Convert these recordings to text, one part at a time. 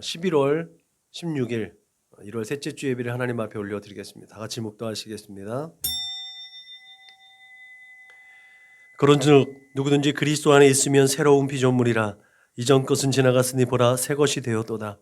11월 16일 1월 셋째 주 예배를 하나님 앞에 올려드리겠습니다. 다 같이 묵도하시겠습니다. 그런즉 누구든지 그리스도 안에 있으면 새로운 피조물이라. 이전 것은 지나갔으니 보라 새 것이 되었도다.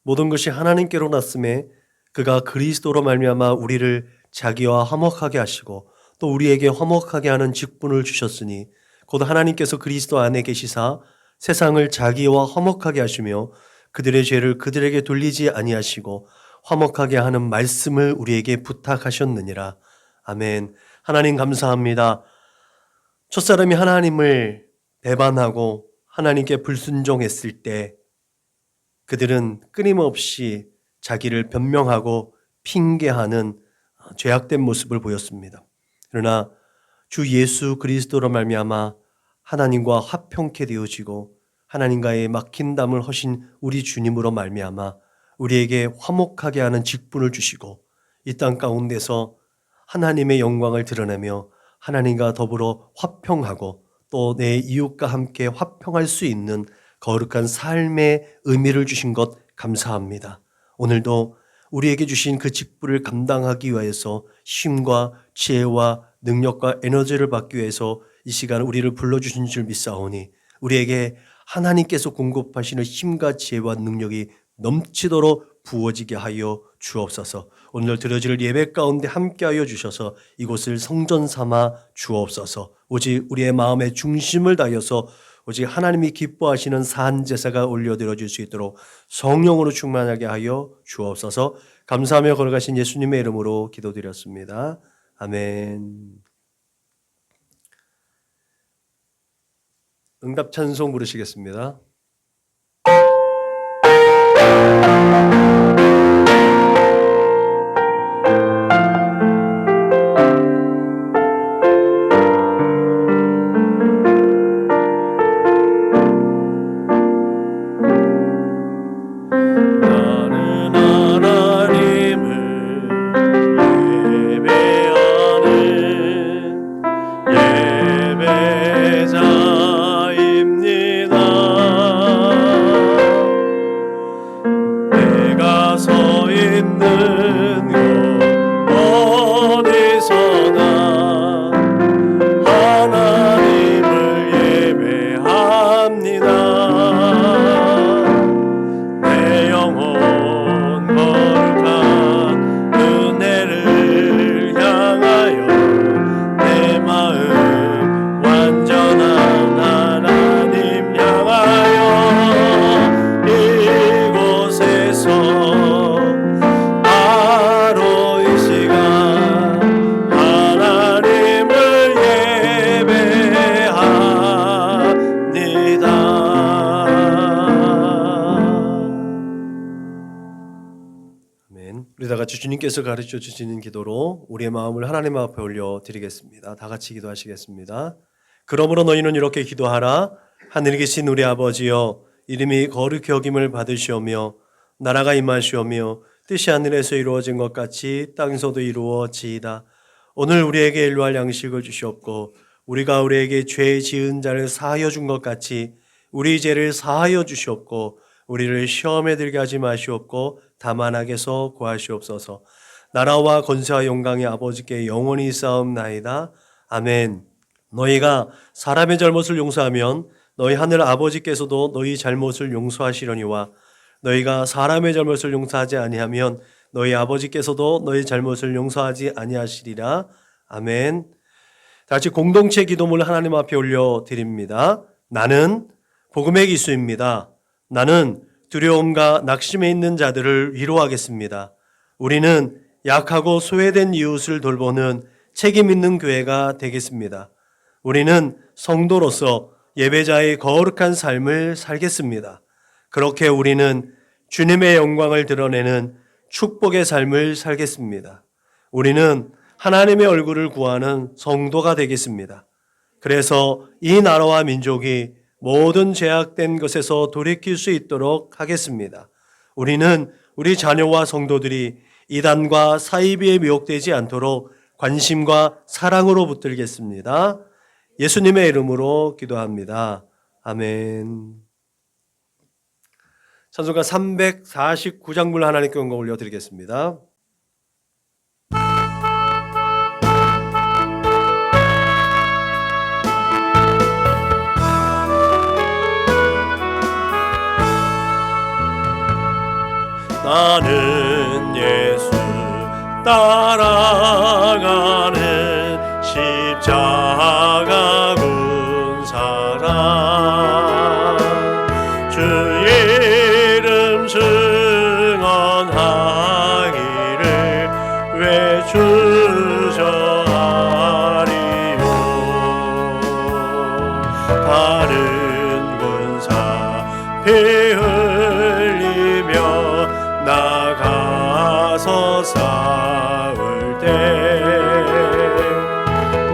모든 것이 하나님께로 났음에 그가 그리스도로 말미암아 우리를 자기와 화목하게 하시고 또 우리에게 화목하게 하는 직분을 주셨으니 곧 하나님께서 그리스도 안에 계시사 세상을 자기와 화목하게 하시며 그들의 죄를 그들에게 돌리지 아니하시고 화목하게 하는 말씀을 우리에게 부탁하셨느니라. 아멘. 하나님 감사합니다. 첫사람이 하나님을 배반하고 하나님께 불순종했을 때 그들은 끊임없이 자기를 변명하고 핑계하는 죄악된 모습을 보였습니다. 그러나 주 예수 그리스도로 말미암아 하나님과 화평케 되어지고 하나님과의 막힌 담을 허신 우리 주님으로 말미암아 우리에게 화목하게 하는 직분을 주시고 이 땅 가운데서 하나님의 영광을 드러내며 하나님과 더불어 화평하고 또 내 이웃과 함께 화평할 수 있는 거룩한 삶의 의미를 주신 것 감사합니다. 오늘도 우리에게 주신 그 직분을 감당하기 위해서 힘과 지혜와 능력과 에너지를 받기 위해서 이 시간 우리를 불러주신 줄 믿사오니 우리에게 하나님께서 공급하시는 힘과 지혜와 능력이 넘치도록 부어지게 하여 주옵소서. 오늘 드려질 예배 가운데 함께하여 주셔서 이곳을 성전 삼아 주옵소서. 오직 우리의 마음의 중심을 다하여서 오직 하나님이 기뻐하시는 산제사가 올려드려질 수 있도록 성령으로 충만하게 하여 주옵소서. 감사하며 걸어가신 예수님의 이름으로 기도드렸습니다. 아멘. 응답 찬송 부르시겠습니다. 우리 다 같이 주님께서 가르쳐 주시는 기도로 우리의 마음을 하나님 앞에 올려드리겠습니다. 다 같이 기도하시겠습니다. 그러므로 너희는 이렇게 기도하라. 하늘에 계신 우리 아버지여, 이름이 거룩히 여김을 받으시오며 나라가 임하시오며 뜻이 하늘에서 이루어진 것 같이 땅에서도 이루어지이다. 오늘 우리에게 일용할 양식을 주시옵고 우리가 우리에게 죄 지은 자를 사하여 준 것 같이 우리 죄를 사하여 주시옵고 우리를 시험에 들게 하지 마시옵고 다만 악에서 구하시옵소서. 나라와 권세와 영광이 아버지께 영원히 쌓옵나이다. 아멘. 너희가 사람의 잘못을 용서하면 너희 하늘 아버지께서도 너희 잘못을 용서하시려니와 너희가 사람의 잘못을 용서하지 아니하면 너희 아버지께서도 너희 잘못을 용서하지 아니하시리라. 아멘. 다시 공동체 기도문을 하나님 앞에 올려드립니다. 나는 복음의 기수입니다. 나는 두려움과 낙심에 있는 자들을 위로하겠습니다. 우리는 약하고 소외된 이웃을 돌보는 책임 있는 교회가 되겠습니다. 우리는 성도로서 예배자의 거룩한 삶을 살겠습니다. 그렇게 우리는 주님의 영광을 드러내는 축복의 삶을 살겠습니다. 우리는 하나님의 얼굴을 구하는 성도가 되겠습니다. 그래서 이 나라와 민족이 모든 죄악된 것에서 돌이킬 수 있도록 하겠습니다. 우리는 우리 자녀와 성도들이 이단과 사이비에 미혹되지 않도록 관심과 사랑으로 붙들겠습니다. 예수님의 이름으로 기도합니다. 아멘. 찬송가 349장물 하나님께 영광 올려드리겠습니다. 나는 예수 따라가는 십자가 군 사람, 주 이름 승언하기를 외주저하리요. 다른 군사 피 흘리며 나가서 싸울 때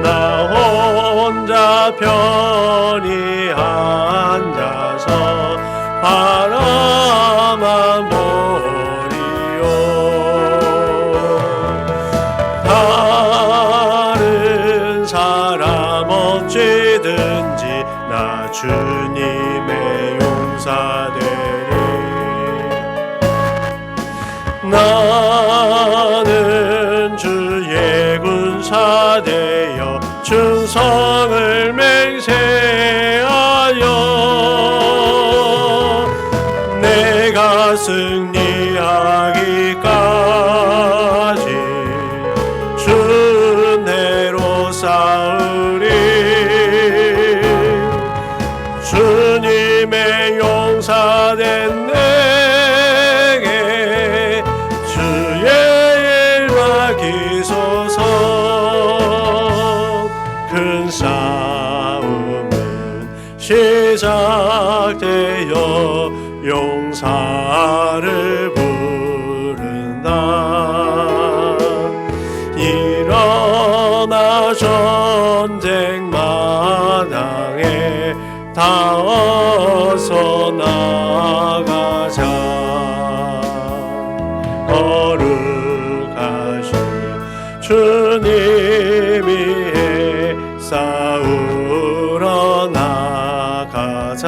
나 혼자 편히 앉아서 바라만 보리요. 다른 사람 어찌든지 나 주님의 용사되리. 나는 주의 군사 되어 충성을 맹세하여 내가 승리하기까지 주 대로 싸우리. 주님의 용사된 내게 주의 일 맡기소서. 큰 싸움은 시작되어 용사를 부른다. 일어나 전쟁 마당에 다 어서 나가자. 거룩하신 주님이 싸우러 나가자.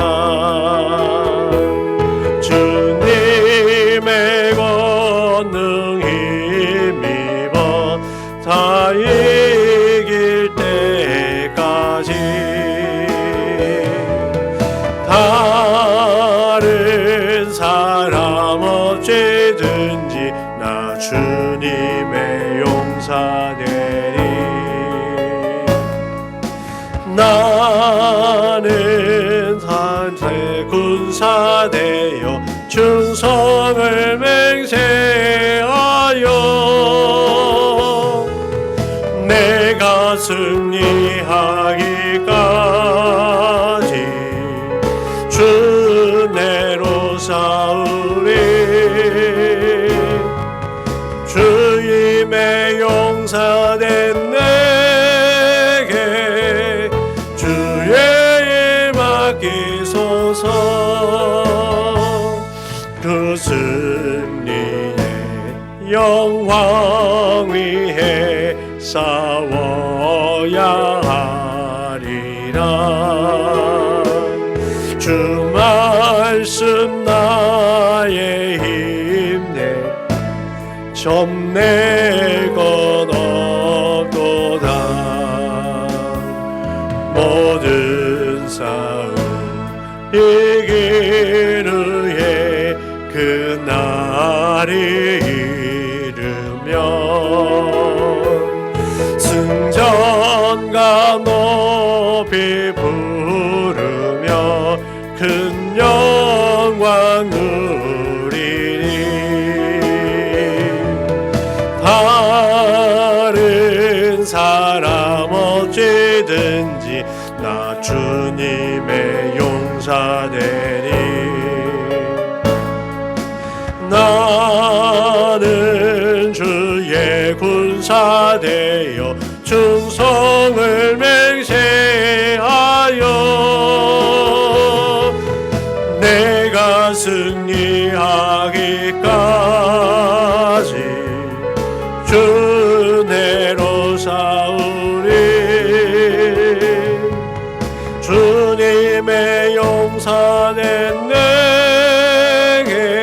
주님의 권능 힘입어 다 이길 때까지 다른 사람 어찌든지 나 주님의 용사되리. 나는 산세 군사 되어 충성을 맹세하여 내가 승리하기까지 주 내로 싸우리. 주님의 용사된 내게 주의 일 맡기소서. 그 승리의 영광 위에 싸워야 하리라. 주 말씀 나의 힘내 점낼 것 없도다. 모든 싸움 이기는 해 그 날이 이르면 승전가 높이 부르며 큰 영광 누리리. 다른 사람 어찌든지 나 주님의 용사되리. 나는 주의 군사 되어 충성을 맹세하여 내가 승리하기까지 주 내로 싸우리. 주님의 용사된 내게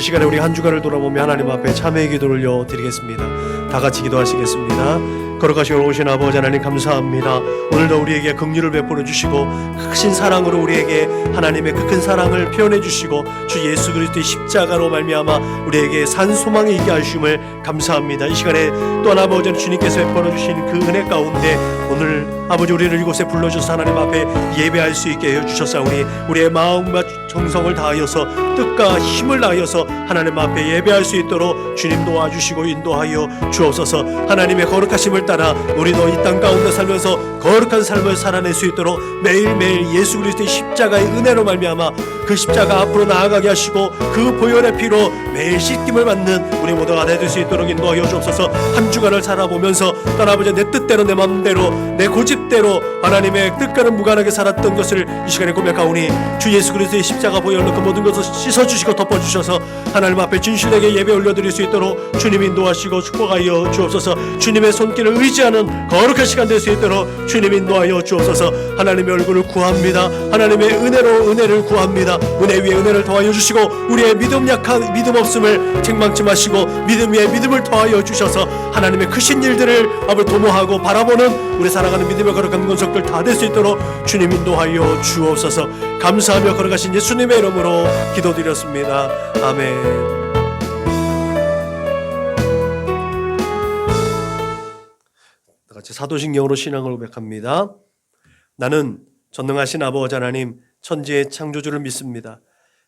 시간에 우리 한 주간을 돌아보며 하나님 앞에 참회의 기도를 올려드리겠습니다. 다 같이 기도하시겠습니다. 거룩하시고 오신 아버지 하나님 감사합니다. 오늘도 우리에게 긍휼을 베풀어 주시고 크신 사랑으로 우리에게 하나님의 그 큰 사랑을 표현해 주시고 주 예수 그리스도의 십자가로 말미암아 우리에게 산 소망이 있게 하심을 감사합니다. 이 시간에 또한 아버지 주님께서 베풀어 주신 그 은혜 가운데 오늘 아버지 우리를 이곳에 불러주셔서 하나님 앞에 예배할 수 있게 해주셨사오니 우리의 마음과 정성을 다하여서 뜻과 힘을 다하여서 하나님 앞에 예배할 수 있도록 주님 도와주시고 인도하여 주옵소서. 하나님의 거룩하심을 따라 우리도 이 땅 가운데 살면서 거룩한 삶을 살아낼 수 있도록 매일매일 예수 그리스도의 십자가의 은혜로 말미암아 그 십자가 앞으로 나아가게 하시고 그 보혈의 피로 매일 씻김을 받는 우리 모두가 될 수 있도록 인도하여 주옵소서. 한 주간을 살아보면서 아버지 내 뜻대로 내 마음대로 내 고집대로 하나님의 뜻과는 무관하게 살았던 것을 이 시간에 고백하오니 주 예수 그리스도의 십자가 보혈로 그 모든 것을 씻어주시고 덮어주셔서 하나님 앞에 진실하게 예배 올려드릴 수 있도록 주님 인도하시고 축복하여 주옵소서. 주님의 손길을 의지하는 거룩한 시간 될 수 있도록 주님 인도하여 주옵소서. 하나님의 얼굴을 구합니다. 하나님의 은혜로 은혜를 구합니다. 은혜 위에 은혜를 더하여 주시고 우리의 믿음 약한 믿음 없음을 책망치 마시고 믿음 위에 믿음을 더하여 주셔서 하나님의 크신 일들을 앞을 도모하고 바라보는 우리 사랑하는 믿음의 거룩한 권속들 다 될 수 있도록 주님 인도하여 주옵소서. 감사하며 걸어가신 예수님의 이름으로 기도드렸습니다. 아멘. 같이 사도신경으로 신앙을 고백합니다. 나는 전능하신 아버지 하나님 천지의 창조주를 믿습니다.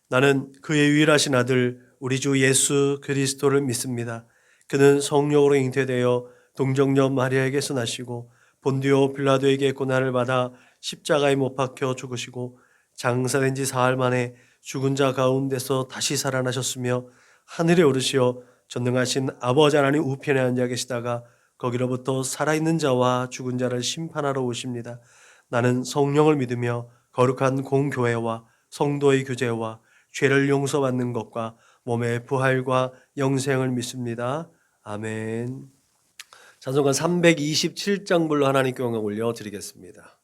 나는 그의 유일하신 아들 우리 주 예수 그리스도를 믿습니다. 그는 성령으로 잉태되어 동정녀 마리아에게서 나시고 본디오 빌라도에게 고난을 받아 십자가에 못 박혀 죽으시고 장사된 지 사흘 만에 죽은 자 가운데서 다시 살아나셨으며 하늘에 오르시어 전능하신 아버지 하나님 우편에 앉아 계시다가 거기로부터 살아있는 자와 죽은 자를 심판하러 오십니다. 나는 성령을 믿으며 거룩한 공교회와 성도의 교제와 죄를 용서받는 것과 몸의 부활과 영생을 믿습니다. 아멘. 찬송가 327장 불러 하나님께 영광 올려드리겠습니다.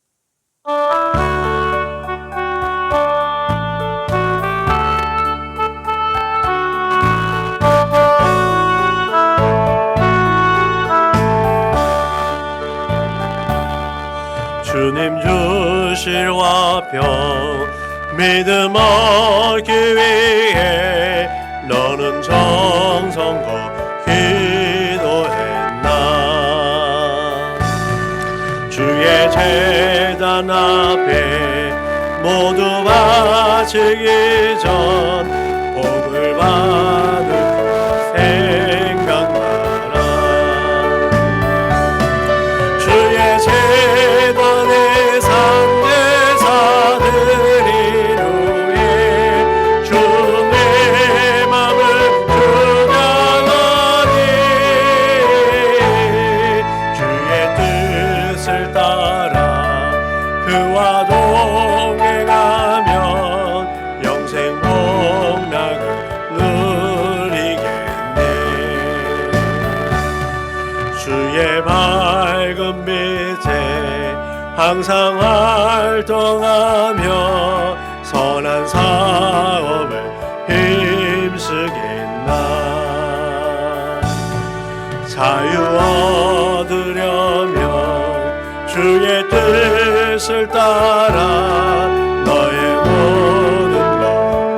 주님 주실 화평 믿음 얻기 위해 너는 정성껏 기도했나. 주의 제단 앞에 모두 바치기 전 복을 받을 생각나라. 주의 제단에 상제사들이 위해 주 내 맘을 주장하니 주의 뜻을 따라 그와 동행하면 영생 복락을 누리겠네. 주의 밝은 빛에 항상 활동하며 선한 사업을 힘쓰겠나. 자유 얻으려면 주의 뜻을 따라 너의 모든 것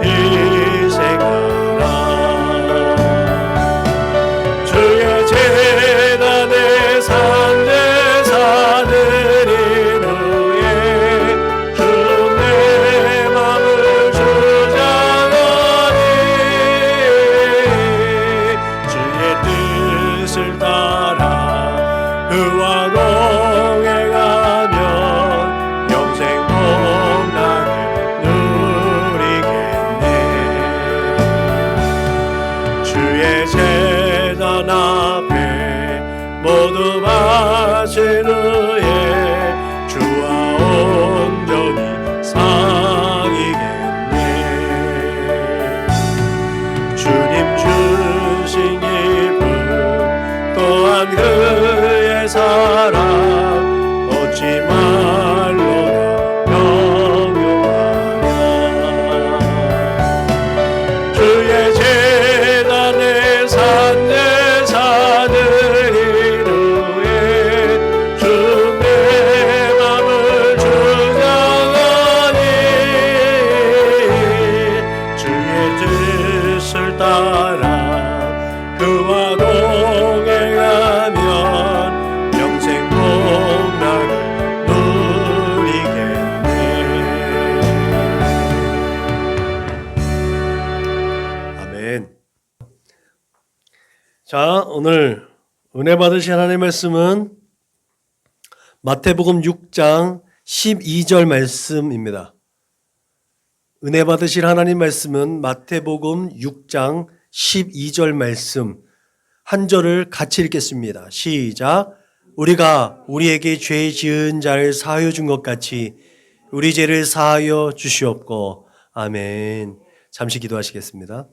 희생하라. 주의 제단에 상제사들이 위해 주 내 맘을 주장하니 주의 뜻을 따라 그와 동행하면 영생 복락을 누리겠네. 주의 제단 앞에 모두 바친 후에 주와 온전히 상이겠네. 주님 주신 기쁨 또한 그의 사랑 얻지 말로다 명령하라. 주의 따라 그와 동행하면 평생 복락을 누리겠네. 아멘. 자, 오늘 은혜 받으신 하나님의 말씀은 마태복음 6장 12절 말씀입니다. 은혜 받으실 하나님 말씀은 마태복음 6장 12절 말씀 한 절을 같이 읽겠습니다. 시작. 우리가 우리에게 죄 지은 자를 사하여 준 것 같이 우리 죄를 사하여 주시옵고. 아멘. 잠시 기도하시겠습니다.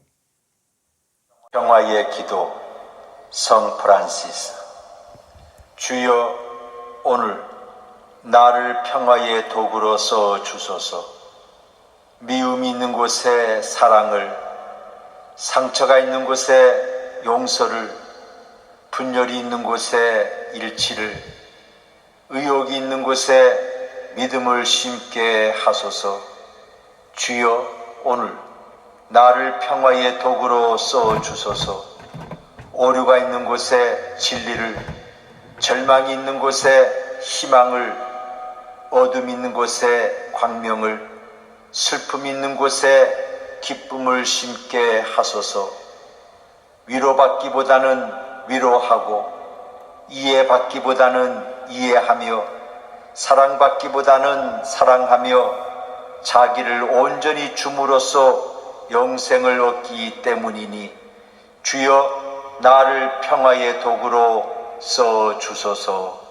평화의 기도. 성 프란시스. 주여, 오늘 나를 평화의 도구로 써 주소서. 미움이 있는 곳에 사랑을, 상처가 있는 곳에 용서를, 분열이 있는 곳에 일치를, 의욕이 있는 곳에 믿음을 심게 하소서. 주여, 오늘 나를 평화의 도구로 써 주소서. 오류가 있는 곳에 진리를, 절망이 있는 곳에 희망을, 어둠이 있는 곳에 광명을, 슬픔이 있는 곳에 기쁨을 심게 하소서. 위로받기보다는 위로하고, 이해받기보다는 이해하며, 사랑받기보다는 사랑하며 자기를 온전히 줌으로써 영생을 얻기 때문이니 주여, 나를 평화의 도구로 써 주소서.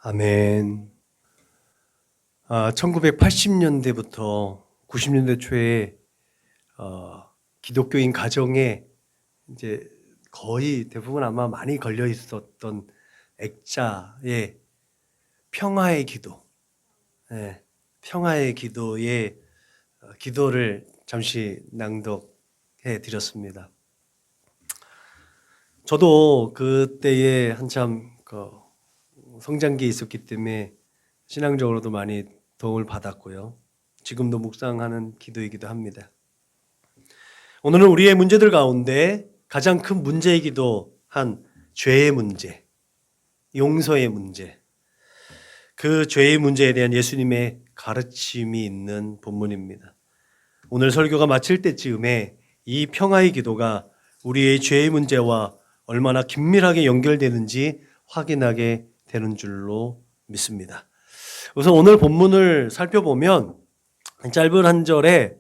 아멘. 1980년대부터 90년대 초에 기독교인 가정에 이제 거의 대부분 아마 많이 걸려 있었던 액자의 평화의 기도, 평화의 기도의 기도를 잠시 낭독해 드렸습니다. 저도 그때에 한참 성장기에 있었기 때문에 신앙적으로도 많이 도움을 받았고요. 지금도 묵상하는 기도이기도 합니다. 오늘은 우리의 문제들 가운데 가장 큰 문제이기도 한 죄의 문제, 용서의 문제, 그 죄의 문제에 대한 예수님의 가르침이 있는 본문입니다. 오늘 설교가 마칠 때쯤에 이 평화의 기도가 우리의 죄의 문제와 얼마나 긴밀하게 연결되는지 확인하게 되는 줄로 믿습니다. 우선 오늘 본문을 살펴보면 짧은 한 절에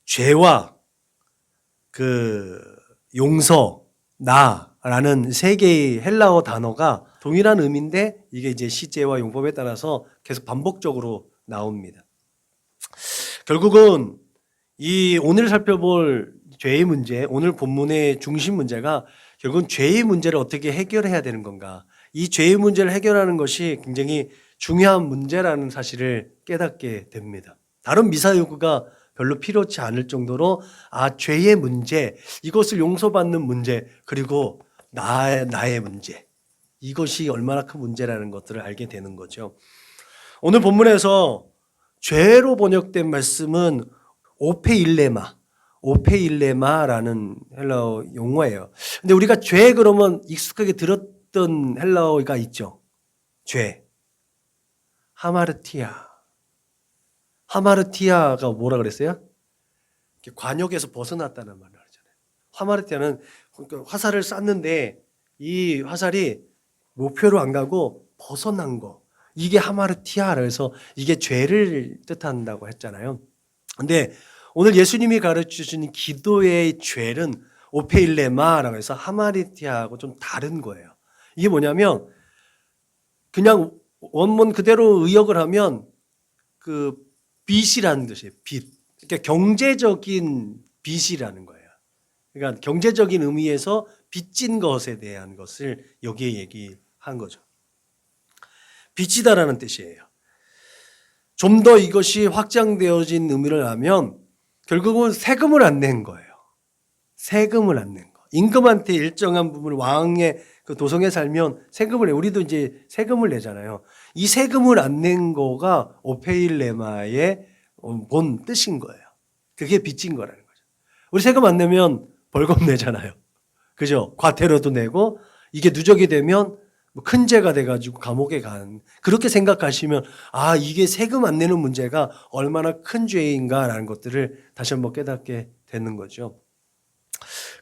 죄와 그 용서, 나라는 세 개의 헬라어 단어가 동일한 의미인데 이게 이제 시제와 용법에 따라서 계속 반복적으로 나옵니다. 결국은 이 오늘 살펴볼 죄의 문제, 오늘 본문의 중심 문제가 결국은 죄의 문제를 어떻게 해결해야 되는 건가, 이 죄의 문제를 해결하는 것이 굉장히 중요한 문제라는 사실을 깨닫게 됩니다. 다른 미사여구가 별로 필요치 않을 정도로 죄의 문제, 이것을 용서받는 문제, 그리고 나의 문제, 이것이 얼마나 큰 문제라는 것들을 알게 되는 거죠. 오늘 본문에서 죄로 번역된 말씀은 오페일레마라는 헬라어 용어예요. 근데 우리가 죄 그러면 익숙하게 들었던 헬라어가 있죠. 죄. 하마르티아가 뭐라 그랬어요? 관역에서 벗어났다는 말을 하잖아요. 하마르티아는 화살을 쐈는데 이 화살이 목표로 안 가고 벗어난 거. 이게 하마르티아라 해서 이게 죄를 뜻한다고 했잖아요. 근데 오늘 예수님이 가르쳐주신 기도의 죄는 오페일레마라고 해서 하마르티아하고 좀 다른 거예요. 이게 뭐냐면 그냥 원문 그대로 의역을 하면 그 빚이라는 뜻이에요. 빚. 그러니까 경제적인 빚이라는 거예요. 그러니까 경제적인 의미에서 빚진 것에 대한 것을 여기에 얘기한 거죠. 빚지다라는 뜻이에요. 좀 더 이것이 확장되어진 의미를 하면 결국은 세금을 안 낸 거예요. 세금을 안 낸 거. 임금한테 일정한 부분을 왕의 그 도성에 살면 세금을 내. 우리도 이제 세금을 내잖아요. 이 세금을 안 낸 거가 오페일레마의 본 뜻인 거예요. 그게 빚진 거라는 거죠. 우리 세금 안 내면 벌금 내잖아요. 그죠? 과태료도 내고 이게 누적이 되면 큰 죄가 돼가지고 감옥에 가는, 그렇게 생각하시면 아, 이게 세금 안 내는 문제가 얼마나 큰 죄인가라는 것들을 다시 한번 깨닫게 되는 거죠.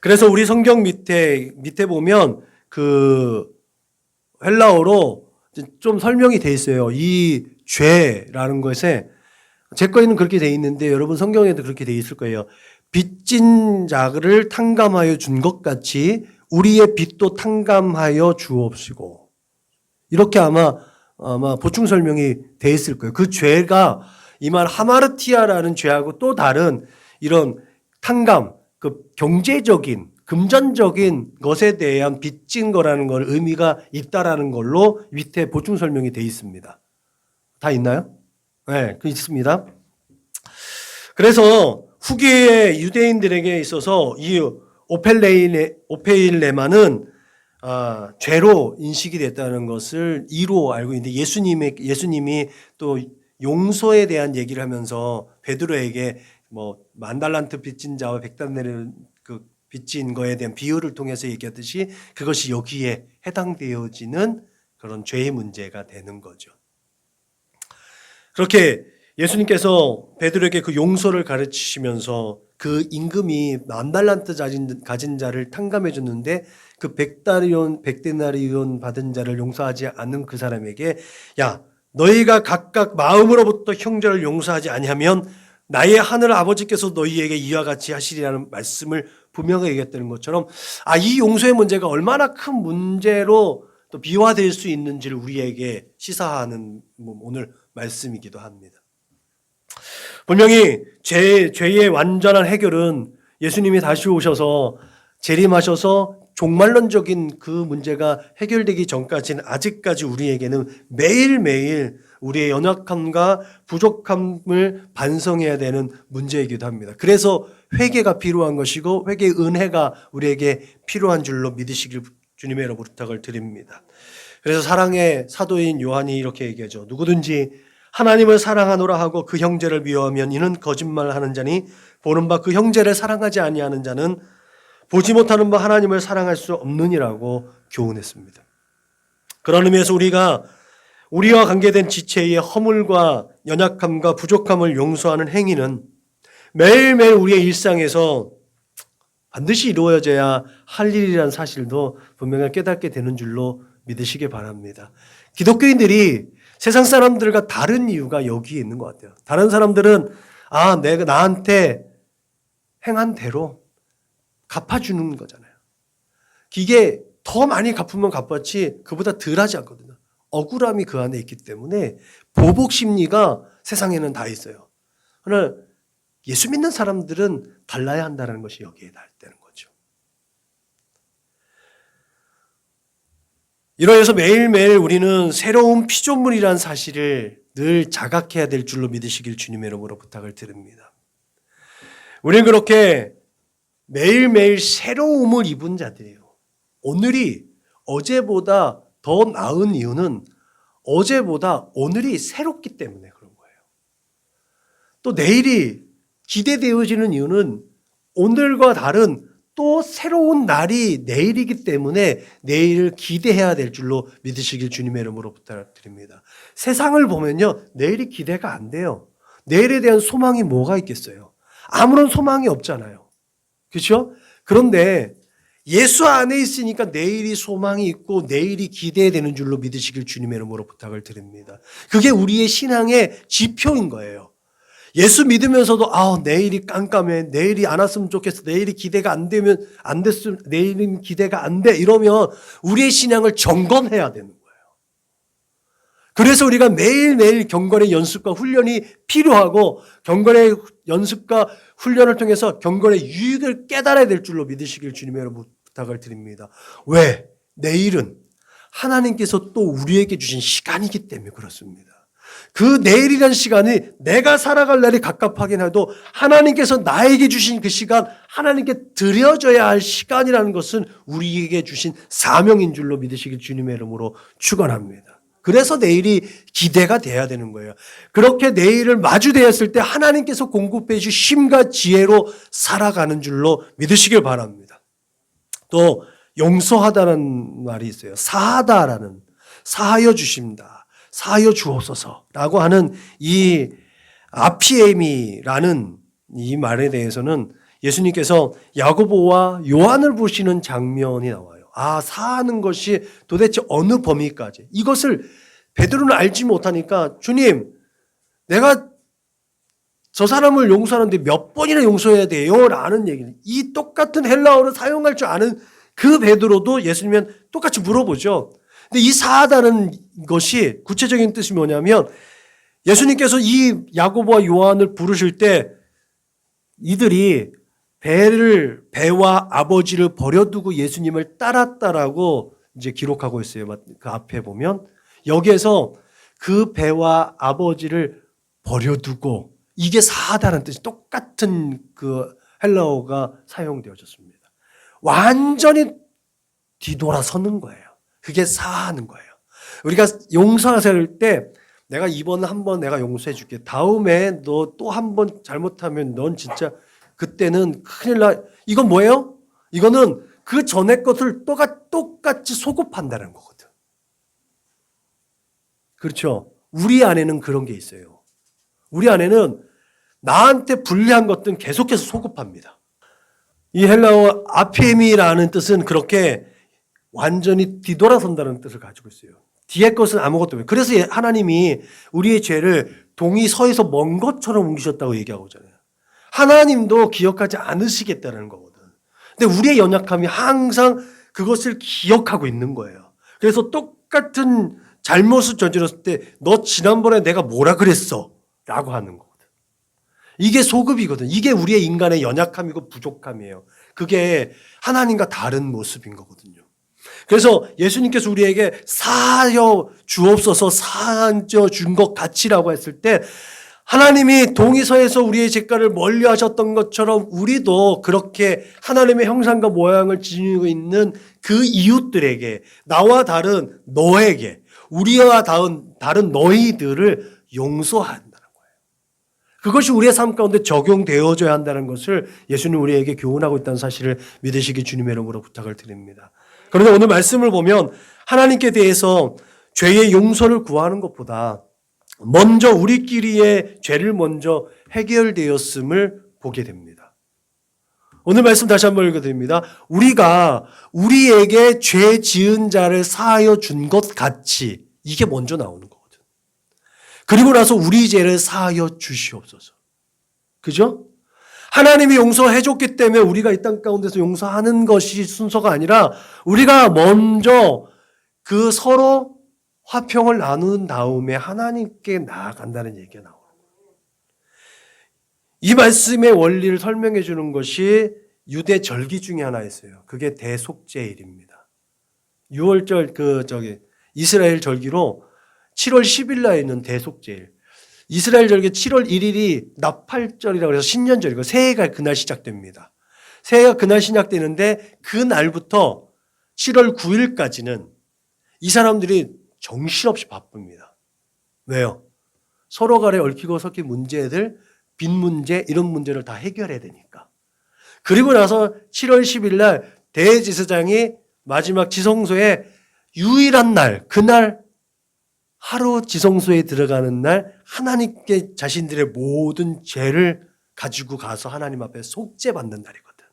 그래서 우리 성경 밑에 보면 그 헬라어로 좀 설명이 돼 있어요. 이 죄라는 것에, 제 거에는 그렇게 돼 있는데 여러분 성경에도 그렇게 돼 있을 거예요. 빚진 자를 탕감하여 준 것 같이 우리의 빚도 탕감하여 주옵시고, 이렇게 아마 보충 설명이 돼 있을 거예요. 그 죄가 이 말 하마르티아라는 죄하고 또 다른 이런 탕감, 그 경제적인 금전적인 것에 대한 빚진 거라는 걸 의미가 있다라는 걸로 밑에 보충 설명이 돼 있습니다. 다 있나요? 네, 그 있습니다. 그래서 후기의 유대인들에게 있어서 이 오펠레마는 죄로 인식이 됐다는 것을 이로 알고 있는데, 예수님이 또 용서에 대한 얘기를 하면서 베드로에게 뭐 10,000달란트 빚진 자와 100달러를 그 빚진 거에 대한 비유를 통해서 얘기했듯이 그것이 여기에 해당되어지는 그런 죄의 문제가 되는 거죠. 그렇게 예수님께서 베드로에게 그 용서를 가르치시면서 그 임금이 10,000달란트 가진 자를 탕감해 줬는데 그 100데나리온 받은 자를 용서하지 않는 그 사람에게, 야, 너희가 각각 마음으로부터 형제를 용서하지 아니하면 나의 하늘 아버지께서 너희에게 이와 같이 하시리라는 말씀을 분명히 얘기했다는 것처럼, 이 용서의 문제가 얼마나 큰 문제로 또 비화될 수 있는지를 우리에게 시사하는 오늘 말씀이기도 합니다. 분명히 죄의 완전한 해결은 예수님이 다시 오셔서 재림하셔서 종말론적인 그 문제가 해결되기 전까지는 아직까지 우리에게는 매일매일 우리의 연약함과 부족함을 반성해야 되는 문제이기도 합니다. 그래서 회개가 필요한 것이고 회개의 은혜가 우리에게 필요한 줄로 믿으시길 주님의 이름으로 부탁을 드립니다. 그래서 사랑의 사도인 요한이 이렇게 얘기하죠. 누구든지 하나님을 사랑하노라 하고 그 형제를 미워하면 이는 거짓말하는 자니 보는 바 그 형제를 사랑하지 아니하는 자는 보지 못하는 바 하나님을 사랑할 수 없느니라고 교훈했습니다. 그런 의미에서 우리와 관계된 지체의 허물과 연약함과 부족함을 용서하는 행위는 매일매일 우리의 일상에서 반드시 이루어져야 할 일이라는 사실도 분명히 깨닫게 되는 줄로 믿으시기 바랍니다. 기독교인들이 세상 사람들과 다른 이유가 여기에 있는 것 같아요. 다른 사람들은 내가 나한테 행한 대로 갚아주는 거잖아요. 이게 더 많이 갚으면 갚았지 그보다 덜 하지 않거든요. 억울함이 그 안에 있기 때문에 보복 심리가 세상에는 다 있어요. 그러나 예수 믿는 사람들은 달라야 한다는 것이 여기에 나타나는 거죠. 이러해서 매일매일 우리는 새로운 피조물이라는 사실을 늘 자각해야 될 줄로 믿으시길 주님의 이름으로 부탁을 드립니다. 우리는 그렇게 매일매일 새로움을 입은 자들이에요. 오늘이 어제보다 더 나은 이유는 어제보다 오늘이 새롭기 때문에 그런 거예요. 또 내일이 기대되어지는 이유는 오늘과 다른 또 새로운 날이 내일이기 때문에 내일을 기대해야 될 줄로 믿으시길 주님의 이름으로 부탁드립니다. 세상을 보면요, 내일이 기대가 안 돼요. 내일에 대한 소망이 뭐가 있겠어요? 아무런 소망이 없잖아요. 그렇죠? 그런데 예수 안에 있으니까 내일이 소망이 있고 내일이 기대되는 줄로 믿으시길 주님의 이름으로 부탁을 드립니다. 그게 우리의 신앙의 지표인 거예요. 예수 믿으면서도 내일이 깜깜해, 내일이 안 왔으면 좋겠어, 내일이 기대가 안 되면 안 됐으면, 내일은 기대가 안 돼, 이러면 우리의 신앙을 점검해야 되는 거예요. 그래서 우리가 매일매일 경건의 연습과 훈련이 필요하고 경건의 연습과 훈련을 통해서 경건의 유익을 깨달아야 될 줄로 믿으시길 주님의 이름으로 부탁을 드립니다. 왜? 내일은 하나님께서 또 우리에게 주신 시간이기 때문에 그렇습니다. 그 내일이라는 시간이 내가 살아갈 날이 갑갑하긴 해도 하나님께서 나에게 주신 그 시간, 하나님께 드려져야 할 시간이라는 것은 우리에게 주신 사명인 줄로 믿으시길 주님의 이름으로 축원합니다. 그래서 내일이 기대가 돼야 되는 거예요. 그렇게 내일을 마주대었을 때 하나님께서 공급해 주신 힘과 지혜로 살아가는 줄로 믿으시길 바랍니다. 또 용서하다는 말이 있어요. 사하다라는, 사하여 주십니다. 사하여 주옵소서라고 하는 이 아피에미라는 이 말에 대해서는 예수님께서 야고보와 요한을 보시는 장면이 나와요. 아, 사하는 것이 도대체 어느 범위까지. 이것을 베드로는 알지 못하니까 주님, 내가 저 사람을 용서하는데 몇 번이나 용서해야 돼요? 라는 얘기를. 이 똑같은 헬라어를 사용할 줄 아는 그 베드로도 예수님은 똑같이 물어보죠. 근데 이 사하다는 것이 구체적인 뜻이 뭐냐면 예수님께서 이 야고보와 요한을 부르실 때 이들이 배와 아버지를 버려두고 예수님을 따랐다라고 이제 기록하고 있어요. 그 앞에 보면 여기에서 그 배와 아버지를 버려두고 이게 사하다는 뜻이 똑같은 그 헬라어가 사용되어졌습니다. 완전히 뒤돌아서는 거예요. 그게 사하는 거예요. 우리가 용서할 때 내가 이번 한번 내가 용서해 줄게. 다음에 너 또 한 번 잘못하면 넌 진짜 그때는 큰일 나. 이건 뭐예요? 이거는 그 전에 것을 똑같이 소급한다는 거거든. 그렇죠? 우리 안에는 그런 게 있어요. 우리 안에는 나한테 불리한 것들은 계속해서 소급합니다. 이 헬라어 아피엠이라는 뜻은 그렇게 완전히 뒤돌아선다는 뜻을 가지고 있어요. 뒤에 것은 아무것도 없어요. 그래서 하나님이 우리의 죄를 동이 서에서 먼 것처럼 옮기셨다고 얘기하고 있잖아요. 하나님도 기억하지 않으시겠다는 거거든. 근데 우리의 연약함이 항상 그것을 기억하고 있는 거예요. 그래서 똑같은 잘못을 저질렀을 때 너 지난번에 내가 뭐라 그랬어? 라고 하는 거거든. 이게 소급이거든. 이게 우리의 인간의 연약함이고 부족함이에요. 그게 하나님과 다른 모습인 거거든요. 그래서 예수님께서 우리에게 사하여 주옵소서 사하여 준 것 같이라고 했을 때 하나님이 동이서에서 우리의 죄가를 멀리 하셨던 것처럼 우리도 그렇게 하나님의 형상과 모양을 지니고 있는 그 이웃들에게 나와 다른 너에게 우리와 다른 너희들을 용서한다는 거예요. 그것이 우리의 삶 가운데 적용되어져야 한다는 것을 예수님 우리에게 교훈하고 있다는 사실을 믿으시기 주님의 이름으로 부탁을 드립니다. 그런데 오늘 말씀을 보면 하나님께 대해서 죄의 용서를 구하는 것보다 먼저 우리끼리의 죄를 먼저 해결되었음을 보게 됩니다. 오늘 말씀 다시 한번 읽어드립니다. 우리가 우리에게 죄 지은 자를 사하여 준 것 같이 이게 먼저 나오는 거거든. 그리고 나서 우리 죄를 사하여 주시옵소서. 그죠? 하나님이 용서해 줬기 때문에 우리가 이 땅 가운데서 용서하는 것이 순서가 아니라 우리가 먼저 그 서로 화평을 나눈 다음에 하나님께 나아간다는 얘기가 나오는 거예요. 이 말씀의 원리를 설명해 주는 것이 유대 절기 중에 하나 있어요. 그게 대속죄일입니다. 6월절 이스라엘 절기로 7월 10일 날 있는 대속죄일. 이스라엘 절기 7월 1일이 나팔절이라고 해서 신년절이고 새해가 그날 시작됩니다. 새해가 그날 시작되는데 그 날부터 7월 9일까지는 이 사람들이 정신없이 바쁩니다. 왜요? 서로 간에 얽히고 섞인 문제들, 빚 문제 이런 문제를 다 해결해야 되니까. 그리고 나서 7월 10일 날 대제사장이 마지막 지성소에 유일한 날, 그날 하루 지성소에 들어가는 날 하나님께 자신들의 모든 죄를 가지고 가서 하나님 앞에 속죄받는 날이거든.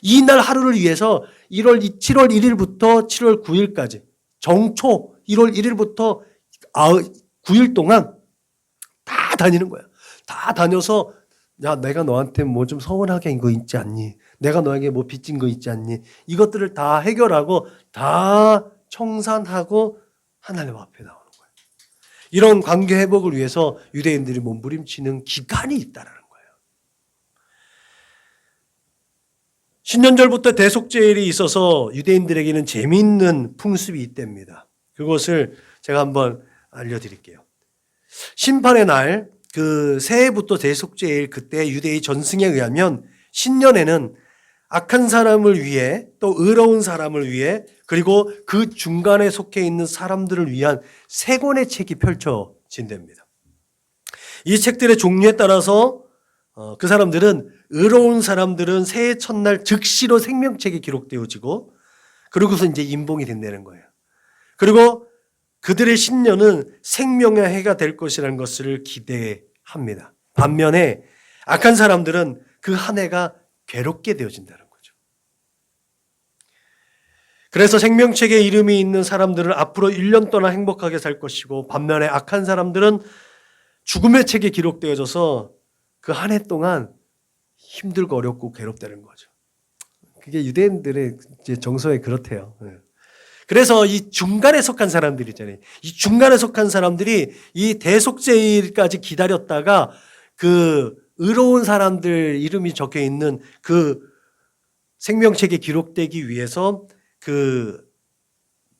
이 날 하루를 위해서 7월 1일부터 7월 9일까지 정초 1월 1일부터 9일 동안 다 다니는 거야. 다 다녀서 야, 내가 너한테 뭐 좀 서운하게 한 거 있지 않니? 내가 너에게 뭐 빚진 거 있지 않니? 이것들을 다 해결하고 다 청산하고 하나님 앞에 나오는 거예요. 이런 관계 회복을 위해서 유대인들이 몸부림치는 기간이 있다는 거예요. 신년절부터 대속죄일이 있어서 유대인들에게는 재미있는 풍습이 있답니다. 그것을 제가 한번 알려드릴게요. 심판의 날, 그 새해부터 대속죄일 그때 유대의 전승에 의하면 신년에는 악한 사람을 위해 또 의로운 사람을 위해 그리고 그 중간에 속해 있는 사람들을 위한 세 권의 책이 펼쳐진답니다. 이 책들의 종류에 따라서 그 사람들은 의로운 사람들은 새해 첫날 즉시로 생명책에 기록되어지고 그러고서 이제 임봉이 된다는 거예요. 그리고 그들의 신년은 생명의 해가 될 것이라는 것을 기대합니다. 반면에 악한 사람들은 그 한 해가 괴롭게 되어진다는 거죠. 그래서 생명책에 이름이 있는 사람들은 앞으로 1년 동안 행복하게 살 것이고 반면에 악한 사람들은 죽음의 책에 기록되어져서 그 한 해 동안 힘들고 어렵고 괴롭다는 거죠. 그게 유대인들의 이제 정서에 그렇대요. 그래서 이 중간에 속한 사람들 있잖아요. 이 중간에 속한 사람들이 이 대속죄일까지 기다렸다가 그 의로운 사람들 이름이 적혀 있는 그 생명책에 기록되기 위해서 그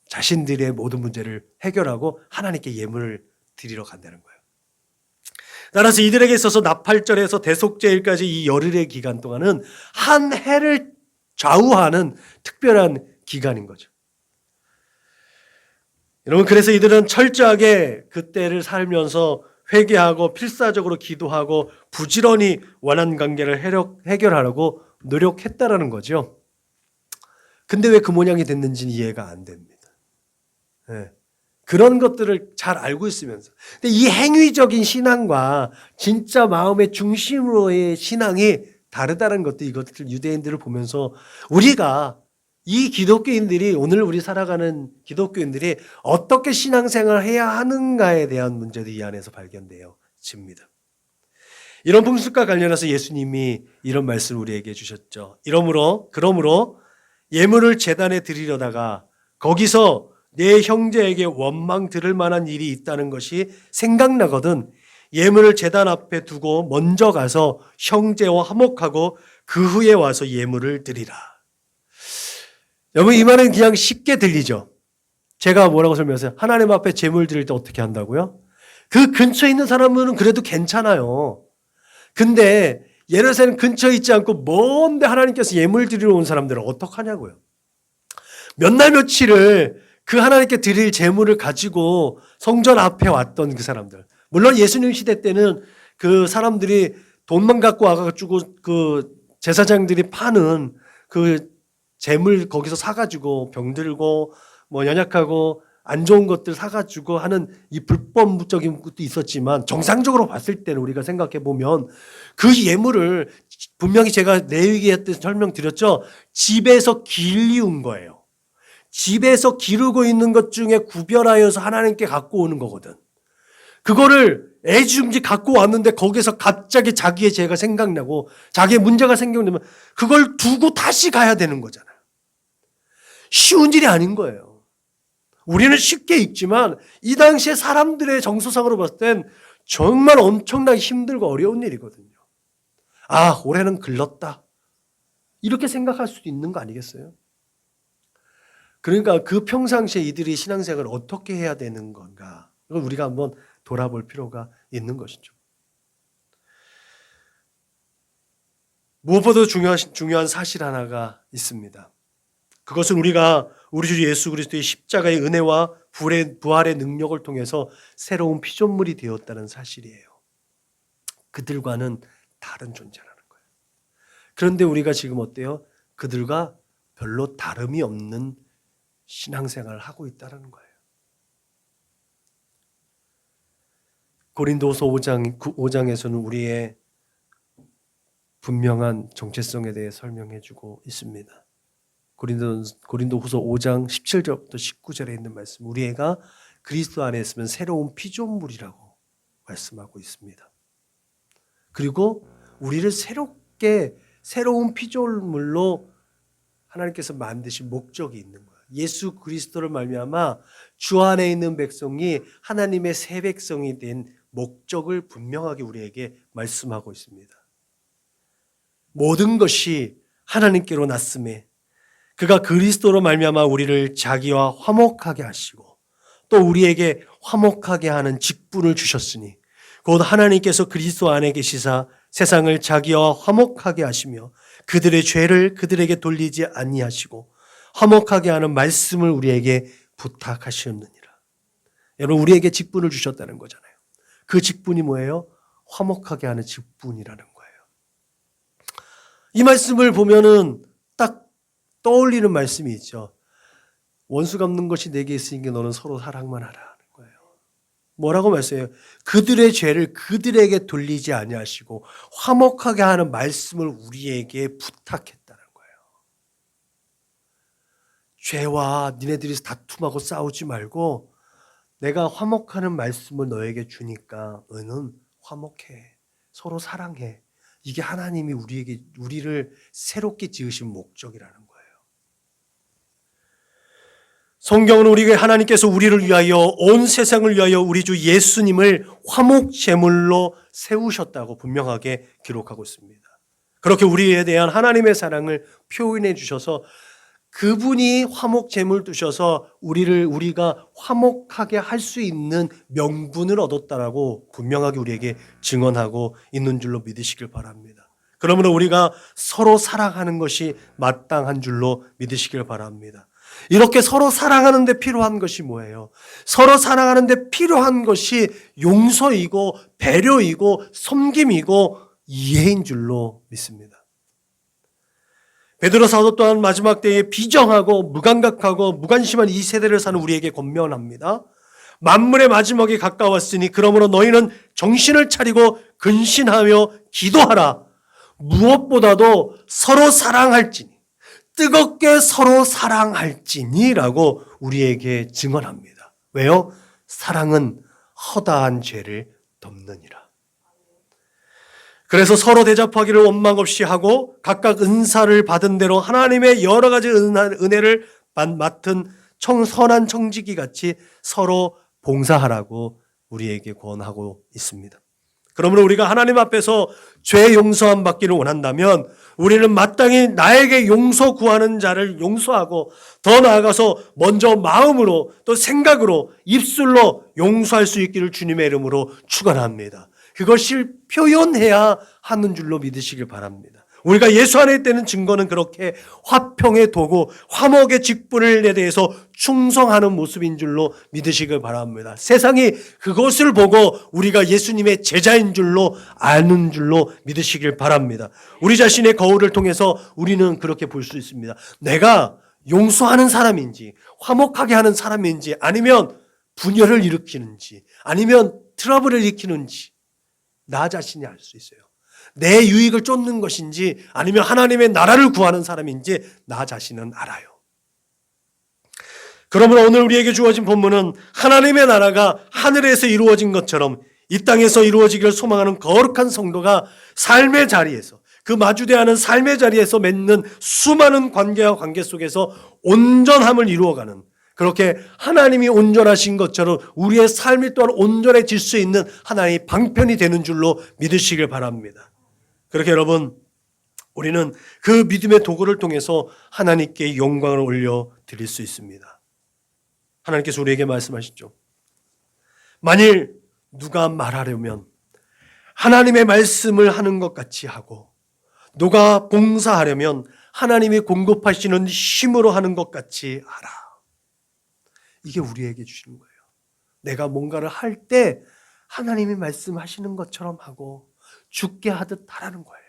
자신들의 모든 문제를 해결하고 하나님께 예물을 드리러 간다는 거예요. 따라서 이들에게 있어서 나팔절에서 대속죄일까지 이 열흘의 기간 동안은 한 해를 좌우하는 특별한 기간인 거죠. 여러분, 그래서 이들은 철저하게 그때를 살면서 회개하고 필사적으로 기도하고 부지런히 원한 관계를 해결하려고 노력했다라는 거죠. 근데 왜 그 모양이 됐는지는 이해가 안 됩니다. 네. 그런 것들을 잘 알고 있으면서. 근데 이 행위적인 신앙과 진짜 마음의 중심으로의 신앙이 다르다는 것도 이것들 유대인들을 보면서 우리가 이 기독교인들이 오늘 우리 살아가는 기독교인들이 어떻게 신앙생활을 해야 하는가에 대한 문제도 이 안에서 발견되어집니다. 이런 풍습과 관련해서 예수님이 이런 말씀을 우리에게 주셨죠. 그러므로 예물을 제단에 드리려다가 거기서 내 형제에게 원망 들을 만한 일이 있다는 것이 생각나거든 예물을 제단 앞에 두고 먼저 가서 형제와 화목하고 그 후에 와서 예물을 드리라. 여러분, 이 말은 그냥 쉽게 들리죠. 제가 뭐라고 설명했어요? 하나님 앞에 제물 드릴 때 어떻게 한다고요? 그 근처에 있는 사람은 그래도 괜찮아요. 근데 예루살렘 근처에 있지 않고 먼데 하나님께서 예물 드리러 온 사람들은 어떡하냐고요. 몇 날 며칠을 그 하나님께 드릴 제물을 가지고 성전 앞에 왔던 그 사람들. 물론 예수님 시대 때는 그 사람들이 돈만 갖고 와가지고 그 제사장들이 파는 그 재물 거기서 사가지고 병들고 뭐 연약하고 안 좋은 것들 사가지고 하는 이 불법적인 것도 있었지만 정상적으로 봤을 때는 우리가 생각해 보면 그 예물을 분명히 제가 레위기에 때 설명드렸죠. 집에서 길리운 거예요. 집에서 기르고 있는 것 중에 구별하여서 하나님께 갖고 오는 거거든. 그거를 애지중지 갖고 왔는데 거기서 갑자기 자기의 죄가 생각나고 자기의 문제가 생겨나면 그걸 두고 다시 가야 되는 거잖아요. 쉬운 일이 아닌 거예요. 우리는 쉽게 읽지만 이 당시에 사람들의 정서상으로 봤을 땐 정말 엄청나게 힘들고 어려운 일이거든요. 아, 올해는 글렀다. 이렇게 생각할 수도 있는 거 아니겠어요? 그러니까 그 평상시에 이들이 신앙생활을 어떻게 해야 되는 건가? 이걸 우리가 한번 돌아볼 필요가 있는 것이죠. 무엇보다 중요한 사실 하나가 있습니다. 그것은 우리가 우리 주 예수 그리스도의 십자가의 은혜와 부활의 능력을 통해서 새로운 피조물이 되었다는 사실이에요. 그들과는 다른 존재라는 거예요. 그런데 우리가 지금 어때요? 그들과 별로 다름이 없는 신앙생활을 하고 있다는 거예요. 고린도후서 5장에서는 우리의 분명한 정체성에 대해 설명해 주고 있습니다. 고린도후서 5장 17절부터 19절에 있는 말씀, 우리 애가 그리스도 안에 있으면 새로운 피조물이라고 말씀하고 있습니다. 그리고 우리를 새로운 피조물로 하나님께서 만드신 목적이 있는 거예요. 예수 그리스도를 말미암아 주 안에 있는 백성이 하나님의 새 백성이 된 목적을 분명하게 우리에게 말씀하고 있습니다. 모든 것이 하나님께로 났음에 그가 그리스도로 말미암아 우리를 자기와 화목하게 하시고 또 우리에게 화목하게 하는 직분을 주셨으니 곧 하나님께서 그리스도 안에 계시사 세상을 자기와 화목하게 하시며 그들의 죄를 그들에게 돌리지 아니하시고 화목하게 하는 말씀을 우리에게 부탁하시느니라. 여러분, 우리에게 직분을 주셨다는 거잖아요. 그 직분이 뭐예요? 화목하게 하는 직분이라는 거예요. 이 말씀을 보면은 딱 떠올리는 말씀이 있죠. 원수 갚는 것이 내게 있으니까 너는 서로 사랑만 하라 하는 거예요. 뭐라고 말씀해요? 그들의 죄를 그들에게 돌리지 아니하시고 화목하게 하는 말씀을 우리에게 부탁했다는 거예요. 죄와 니네들이 다툼하고 싸우지 말고 내가 화목하는 말씀을 너에게 주니까 너는 화목해. 서로 사랑해. 이게 하나님이 우리를 새롭게 지으신 목적이라는 거예요. 성경은 우리에게 하나님께서 우리를 위하여 온 세상을 위하여 우리 주 예수님을 화목 제물로 세우셨다고 분명하게 기록하고 있습니다. 그렇게 우리에 대한 하나님의 사랑을 표현해 주셔서 그분이 화목 제물 두셔서 우리가 화목하게 할 수 있는 명분을 얻었다라고 분명하게 우리에게 증언하고 있는 줄로 믿으시길 바랍니다. 그러므로 우리가 서로 사랑하는 것이 마땅한 줄로 믿으시길 바랍니다. 이렇게 서로 사랑하는 데 필요한 것이 뭐예요? 서로 사랑하는 데 필요한 것이 용서이고 배려이고 섬김이고 이해인 줄로 믿습니다. 베드로 사도 또한 마지막 때에 비정하고 무감각하고 무관심한 이 세대를 사는 우리에게 권면합니다. 만물의 마지막이 가까웠으니 그러므로 너희는 정신을 차리고 근신하며 기도하라. 무엇보다도 서로 사랑할지니 뜨겁게 서로 사랑할지니라고 우리에게 증언합니다. 왜요? 사랑은 허다한 죄를 덮느니라. 그래서 서로 대접하기를 원망 없이 하고 각각 은사를 받은 대로 하나님의 여러 가지 은혜를 맡은 선한 청지기 같이 서로 봉사하라고 우리에게 권하고 있습니다. 그러므로 우리가 하나님 앞에서 죄 용서함 받기를 원한다면 우리는 마땅히 나에게 용서 구하는 자를 용서하고 더 나아가서 먼저 마음으로 또 생각으로 입술로 용서할 수 있기를 주님의 이름으로 축원합니다. 그것을 표현해야 하는 줄로 믿으시길 바랍니다. 우리가 예수 안에 있다는 증거는 그렇게 화평의 도구, 화목의 직분에 대해서 충성하는 모습인 줄로 믿으시길 바랍니다. 세상이 그것을 보고 우리가 예수님의 제자인 줄로 아는 줄로 믿으시길 바랍니다. 우리 자신의 거울을 통해서 우리는 그렇게 볼 수 있습니다. 내가 용서하는 사람인지, 화목하게 하는 사람인지, 아니면 분열을 일으키는지, 아니면 트러블을 일으키는지 나 자신이 알 수 있어요. 내 유익을 쫓는 것인지 아니면 하나님의 나라를 구하는 사람인지 나 자신은 알아요. 그러므로 오늘 우리에게 주어진 본문은 하나님의 나라가 하늘에서 이루어진 것처럼 이 땅에서 이루어지기를 소망하는 거룩한 성도가 삶의 자리에서 그 마주대하는 삶의 자리에서 맺는 수많은 관계와 관계 속에서 온전함을 이루어가는 그렇게 하나님이 온전하신 것처럼 우리의 삶이 또한 온전해질 수 있는 하나님의 방편이 되는 줄로 믿으시길 바랍니다. 그렇게 여러분, 우리는 그 믿음의 도구를 통해서 하나님께 영광을 올려 드릴 수 있습니다. 하나님께서 우리에게 말씀하시죠. 만일 누가 말하려면 하나님의 말씀을 하는 것 같이 하고 누가 봉사하려면 하나님이 공급하시는 힘으로 하는 것 같이 하라. 이게 우리에게 주시는 거예요. 내가 뭔가를 할 때 하나님이 말씀하시는 것처럼 하고 죽게 하듯 하라는 거예요.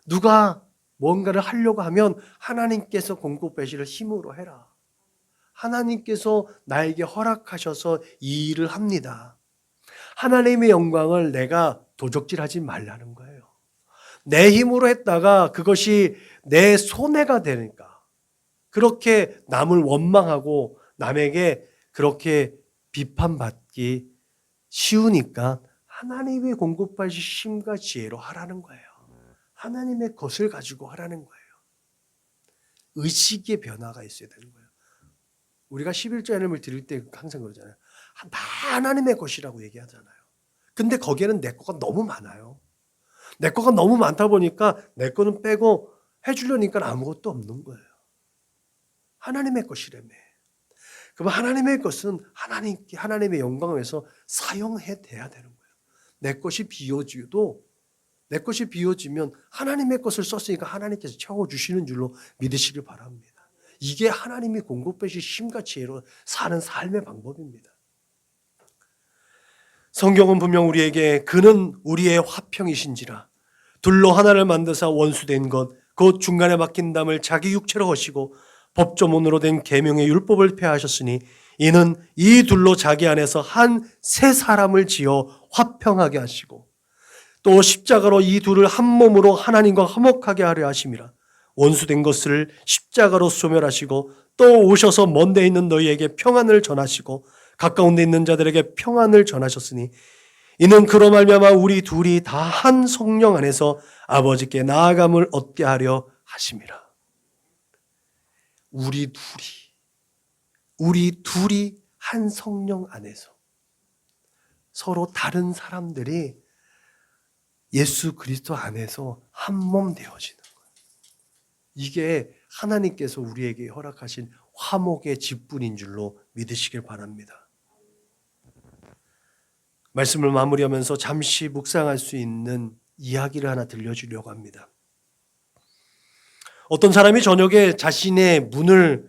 누가 뭔가를 하려고 하면 하나님께서 공급하시는 힘으로 해라. 하나님께서 나에게 허락하셔서 이 일을 합니다. 하나님의 영광을 내가 도적질하지 말라는 거예요. 내 힘으로 했다가 그것이 내 손해가 되니까 그렇게 남을 원망하고 남에게 그렇게 비판받기 쉬우니까 하나님의 공급하신 힘과 지혜로 하라는 거예요. 하나님의 것을 가지고 하라는 거예요. 의식의 변화가 있어야 되는 거예요. 우리가 11조 예물을 드릴 때 항상 그러잖아요. 다 하나님의 것이라고 얘기하잖아요. 근데 거기에는 내 거가 너무 많아요. 내 거가 너무 많다 보니까 내 거는 빼고 해주려니까 아무것도 없는 거예요. 하나님의 것이라며. 그럼 하나님의 것은 하나님의 영광을 위해서 사용해야 되는 거예요. 내 것이 비어지도 내 것이 비워지면 하나님의 것을 썼으니까 하나님께서 채워주시는 줄로 믿으시길 바랍니다. 이게 하나님이 공급하신 힘과 지혜로 사는 삶의 방법입니다. 성경은 분명 우리에게 그는 우리의 화평이신지라 둘로 하나를 만드사 원수된 것 곧 중간에 막힌 담을 자기 육체로 거시고 법조문으로 된 계명의 율법을 폐하셨으니 이는 이 둘로 자기 안에서 한 새 사람을 지어 화평하게 하시고 또 십자가로 이 둘을 한 몸으로 하나님과 화목하게 하려 하심이라. 원수된 것을 십자가로 소멸하시고 또 오셔서 먼 데 있는 너희에게 평안을 전하시고 가까운 데 있는 자들에게 평안을 전하셨으니 이는 그로 말미암아 우리 둘이 다 한 성령 안에서 아버지께 나아감을 얻게 하려 하심이라. 우리 둘이 한 성령 안에서 서로 다른 사람들이 예수 그리스도 안에서 한 몸 되어지는 거예요. 이게 하나님께서 우리에게 허락하신 화목의 직분인 줄로 믿으시길 바랍니다. 말씀을 마무리하면서 잠시 묵상할 수 있는 이야기를 하나 들려주려고 합니다. 어떤 사람이 저녁에 자신의 문을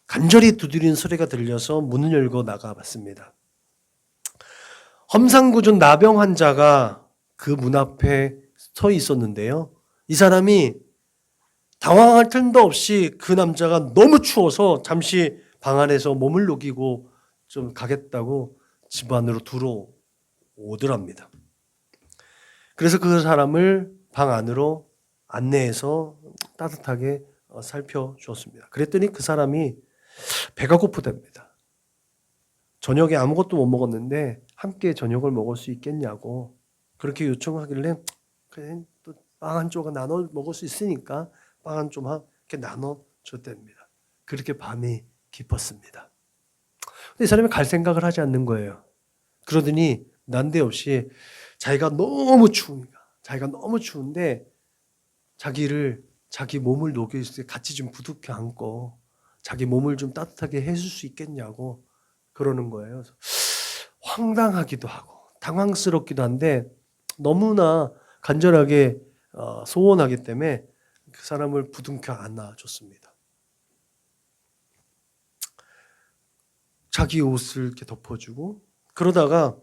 간절히 두드리는 소리가 들려서 문을 열고 나가봤습니다. 험상궂은 나병 환자가 그 문 앞에 서 있었는데요. 이 사람이 당황할 틈도 없이 그 남자가 너무 추워서 잠시 방 안에서 몸을 녹이고 좀 가겠다고 집 안으로 들어오더랍니다. 그래서 그 사람을 방 안으로 안내해서 따뜻하게 살펴주었습니다. 그랬더니 그 사람이 배가 고프답니다. 저녁에 아무것도 못 먹었는데 함께 저녁을 먹을 수 있겠냐고 그렇게 요청하길래 그래 또 빵 한 조각 나눠 먹을 수 있으니까 빵 한 조각 이렇게 나눠 줬답니다. 그렇게 밤이 깊었습니다. 근데 이 사람이 갈 생각을 하지 않는 거예요. 그러더니 난데없이 자기가 너무 추운데 자기 몸을 녹일 때 같이 좀 부둥켜 안고 자기 몸을 좀 따뜻하게 해줄 수 있겠냐고 그러는 거예요. 황당하기도 하고 당황스럽기도 한데 너무나 간절하게 소원하기 때문에 그 사람을 부둥켜 안아줬습니다. 자기 옷을 이렇게 덮어주고 그러다가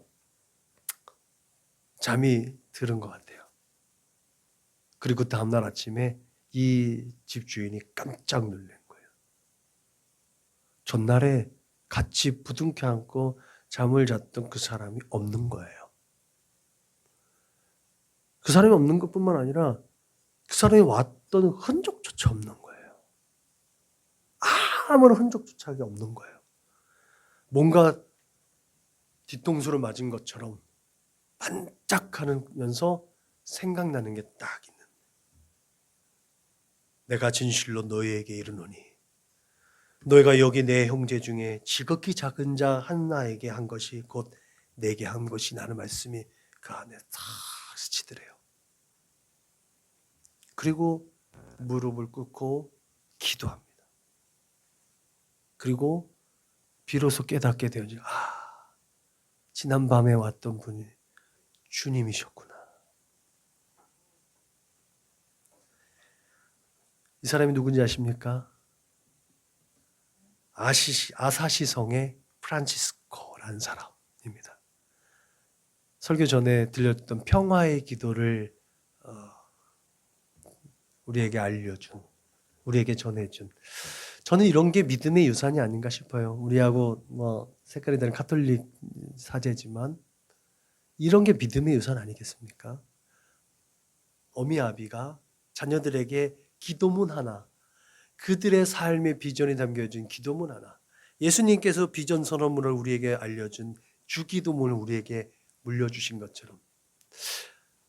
잠이 들은 것 같아요. 그리고 다음날 아침에 이 집주인이 깜짝 놀란 거예요. 전날에 같이 부둥켜 안고 잠을 잤던 그 사람이 없는 거예요. 그 사람이 없는 것뿐만 아니라 그 사람이 왔던 흔적조차 없는 거예요. 아무런 흔적조차 없는 거예요. 뭔가 뒤통수를 맞은 것처럼 반짝하면서 생각나는 게 딱 있는. 내가 진실로 너희에게 이르노니 너희가 여기 내 형제 중에 지극히 작은 자 하나에게 한 것이 곧 내게 한 것이라는 말씀이 그 안에 다 스치더래요. 그리고 무릎을 꿇고 기도합니다. 그리고 비로소 깨닫게 되어지 지난밤에 왔던 분이 주님이셨구나. 이 사람이 누군지 아십니까? 아사시 성의 프란치스코라는 사람입니다. 설교 전에 들렸던 평화의 기도를 우리에게 알려준, 우리에게 전해준. 저는 이런 게 믿음의 유산이 아닌가 싶어요. 우리하고 색깔이 다른 가톨릭 사제지만 이런 게 믿음의 유산 아니겠습니까? 어미 아비가 자녀들에게 기도문 하나, 그들의 삶의 비전이 담겨진 기도문 하나, 예수님께서 비전 선언문을 우리에게 알려준 주기도문을 우리에게 물려주신 것처럼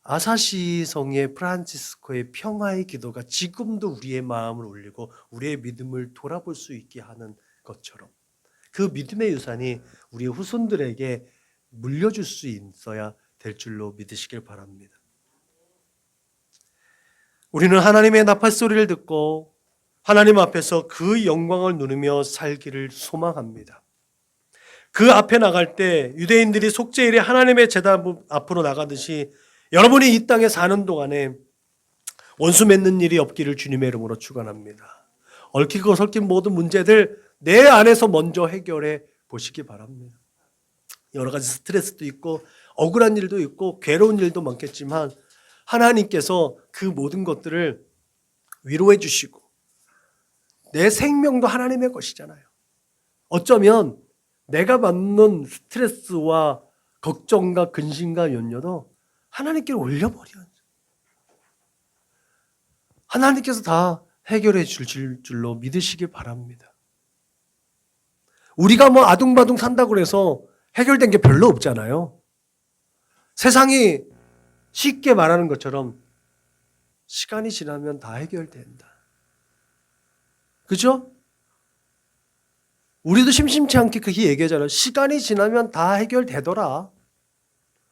아사시 성의 프란치스코의 평화의 기도가 지금도 우리의 마음을 울리고 우리의 믿음을 돌아볼 수 있게 하는 것처럼 그 믿음의 유산이 우리 후손들에게 물려줄 수 있어야 될 줄로 믿으시길 바랍니다. 우리는 하나님의 나팔 소리를 듣고 하나님 앞에서 그 영광을 누리며 살기를 소망합니다. 그 앞에 나갈 때 유대인들이 속죄일에 하나님의 제단 앞으로 나가듯이 여러분이 이 땅에 사는 동안에 원수 맺는 일이 없기를 주님의 이름으로 축원합니다. 얽히고 설킨 모든 문제들 내 안에서 먼저 해결해 보시기 바랍니다. 여러 가지 스트레스도 있고 억울한 일도 있고 괴로운 일도 많겠지만 하나님께서 그 모든 것들을 위로해 주시고 내 생명도 하나님의 것이잖아요. 어쩌면 내가 받는 스트레스와 걱정과 근심과 염려도 하나님께 올려버려요. 하나님께서 다 해결해 줄 줄로 믿으시기 바랍니다. 우리가 뭐 아둥바둥 산다고 해서 해결된 게 별로 없잖아요. 세상이 쉽게 말하는 것처럼 시간이 지나면 다 해결된다. 그죠? 우리도 심심치 않게 그렇게 얘기하잖아요. 시간이 지나면 다 해결되더라.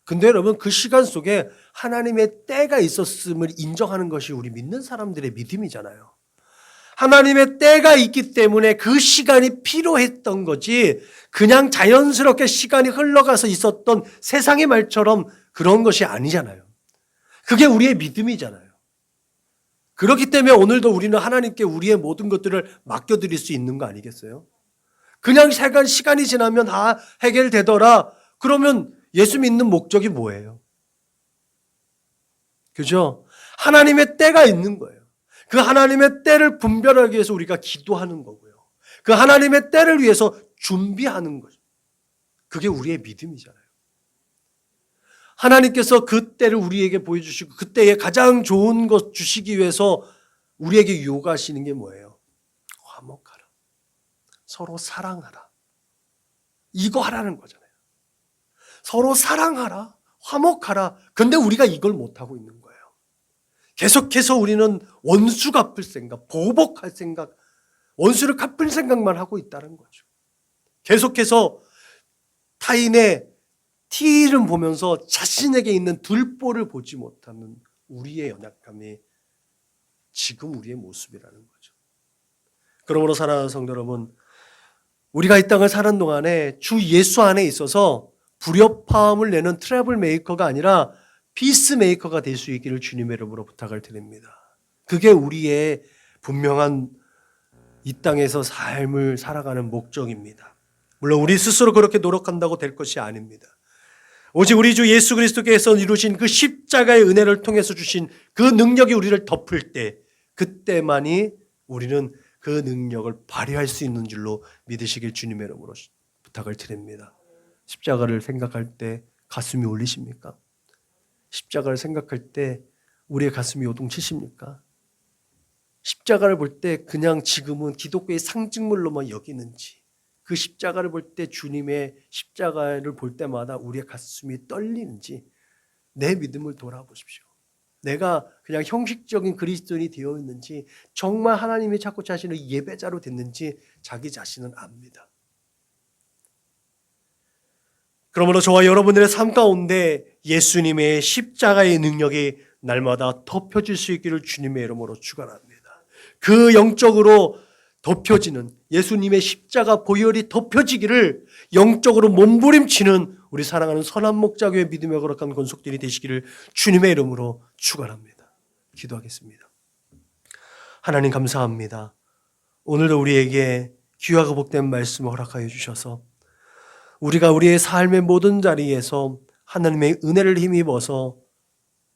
근데 여러분 그 시간 속에 하나님의 때가 있었음을 인정하는 것이 우리 믿는 사람들의 믿음이잖아요. 하나님의 때가 있기 때문에 그 시간이 필요했던 거지 그냥 자연스럽게 시간이 흘러가서 있었던 세상의 말처럼 그런 것이 아니잖아요. 그게 우리의 믿음이잖아요. 그렇기 때문에 오늘도 우리는 하나님께 우리의 모든 것들을 맡겨드릴 수 있는 거 아니겠어요? 그냥 시간이 지나면 다 해결되더라. 그러면 예수 믿는 목적이 뭐예요? 그죠? 하나님의 때가 있는 거예요. 그 하나님의 때를 분별하기 위해서 우리가 기도하는 거고요. 그 하나님의 때를 위해서 준비하는 거죠. 그게 우리의 믿음이잖아요. 하나님께서 그 때를 우리에게 보여주시고 그때에 가장 좋은 것 주시기 위해서 우리에게 요구하시는 게 뭐예요? 화목하라. 서로 사랑하라. 이거 하라는 거잖아요. 서로 사랑하라. 화목하라. 근데 우리가 이걸 못하고 있는 거예요. 계속해서 우리는 원수 갚을 생각, 보복할 생각, 원수를 갚을 생각만 하고 있다는 거죠. 계속해서 타인의 티를 보면서 자신에게 있는 들보를 보지 못하는 우리의 연약함이 지금 우리의 모습이라는 거죠. 그러므로 사랑하는 성도 여러분, 우리가 이 땅을 사는 동안에 주 예수 안에 있어서 불협화음을 내는 트러블 메이커가 아니라 피스 메이커가 될 수 있기를 주님의 이름으로 부탁을 드립니다. 그게 우리의 분명한 이 땅에서 삶을 살아가는 목적입니다. 물론 우리 스스로 그렇게 노력한다고 될 것이 아닙니다. 오직 우리 주 예수 그리스도께서 이루신 그 십자가의 은혜를 통해서 주신 그 능력이 우리를 덮을 때 그때만이 우리는 그 능력을 발휘할 수 있는 줄로 믿으시길 주님의 이름으로 부탁을 드립니다. 십자가를 생각할 때 가슴이 울리십니까? 십자가를 생각할 때 우리의 가슴이 요동치십니까? 십자가를 볼 때 그냥 지금은 기독교의 상징물로만 여기는지 그 십자가를 볼 때 주님의 십자가를 볼 때마다 우리의 가슴이 떨리는지 내 믿음을 돌아보십시오. 내가 그냥 형식적인 그리스도인이 되어 있는지 정말 하나님이 찾고 자신을 예배자로 됐는지 자기 자신은 압니다. 그러므로 저와 여러분들의 삶 가운데 예수님의 십자가의 능력이 날마다 덮여질 수 있기를 주님의 이름으로 축원합니다. 그 영적으로 덮여지는 예수님의 십자가 보혈이 덮여지기를 영적으로 몸부림치는 우리 사랑하는 선한 목자교회 믿음의 거룩한 권속들이 되시기를 주님의 이름으로 축원합니다. 기도하겠습니다. 하나님 감사합니다. 오늘도 우리에게 귀하고 복된 말씀을 허락하여 주셔서 우리가 우리의 삶의 모든 자리에서 하나님의 은혜를 힘입어서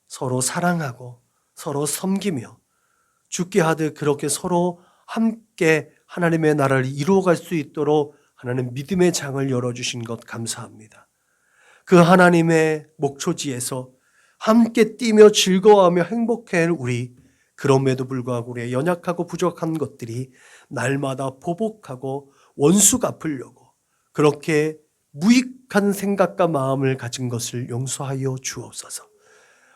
서로 사랑하고 서로 섬기며 죽게 하듯 그렇게 서로 함께 하나님의 나라를 이루어갈 수 있도록 하나님 믿음의 장을 열어주신 것 감사합니다. 그 하나님의 목초지에서 함께 뛰며 즐거워하며 행복해할 우리, 그럼에도 불구하고 우리의 연약하고 부족한 것들이 날마다 보복하고 원수 갚으려고 그렇게 무익한 생각과 마음을 가진 것을 용서하여 주옵소서.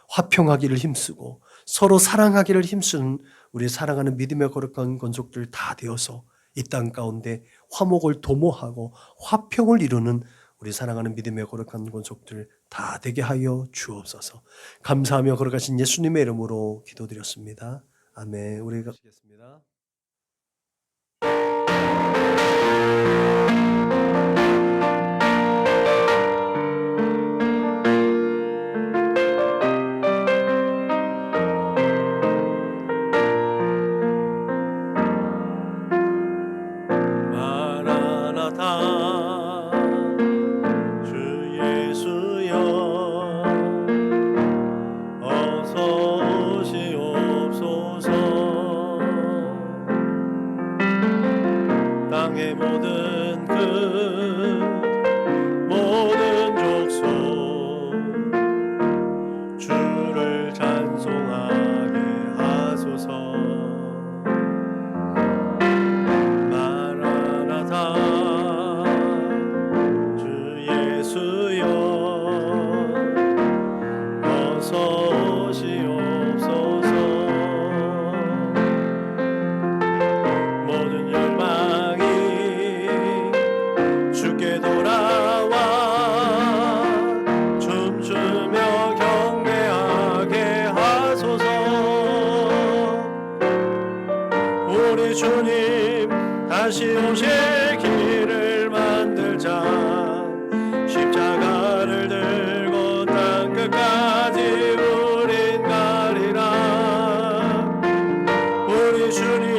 화평하기를 힘쓰고 서로 사랑하기를 힘쓰는 우리 사랑하는 믿음의 거룩한 권속들 다 되어서 이 땅 가운데 화목을 도모하고 화평을 이루는 우리 사랑하는 믿음의 거룩한 권속들 다 되게 하여 주옵소서. 감사하며 걸어가신 예수님의 이름으로 기도드렸습니다. 아멘. 우리가 하시겠습니다. 어서 오시옵소서. 땅의 모든 모든 족속 주를 찬송하게 하소서. 마라나타 주 예수여 어서 오시옵소서. 모든 열방이 주께 돌아와 춤추며 경배하게 하소서. 우리 주님 다시 오실 길을 만들자. 십자가를 들고 땅 끝까지 우린 가리라. 우리 주님